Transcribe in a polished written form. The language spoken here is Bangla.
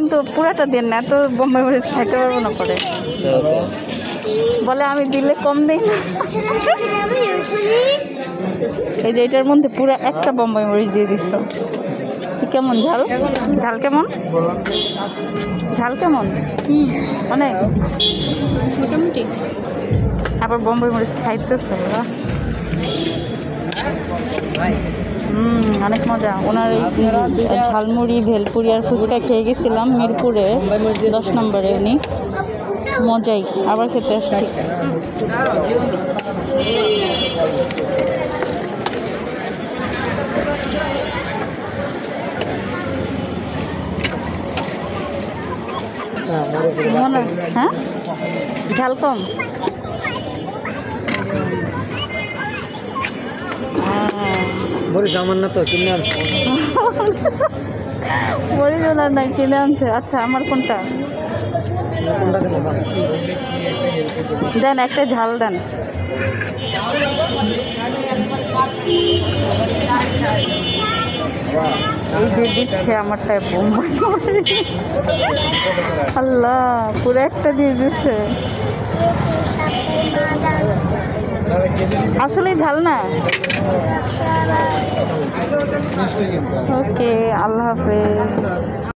কিন্তু পুরাটা দেন না, এত বোম্বাই মরিচ খাইতে পারবো না পরে। বলে আমি দিলে কম দিই না। এই যে এটার মধ্যে পুরো একটা বোম্বাই মরিচ দিয়ে দিচ্ছ। কি কেমন ঝাল? ঝাল কেমন? ঝাল কেমন? অনেক মোটামুটি। আবার বোম্বাই মরিচ খাইতেছে বাবা। অনেক মজা। ওনার এই ঝালমুড়ি, ভেলপুরি আর ফুচকা খেয়ে গেছিলাম মিরপুরে 10 নম্বরে। উনি মজাই, আবার খেতে আসছি। হ্যাঁ, ঝাল কম। মরিচ আমার না তো, কিনে আনছে। মরিচ ওনার না, কিনে আনছে। আচ্ছা, আমার কোনটা দেন? একটা ঝাল দেন। এই যে দিচ্ছে আমারটায় বোম্বাই মরিচ। আল্লাহ, পুরো একটা দিয়ে দিচ্ছে। আসলেই ঝাল না। ওকে, আল্লাহ হাফেজ।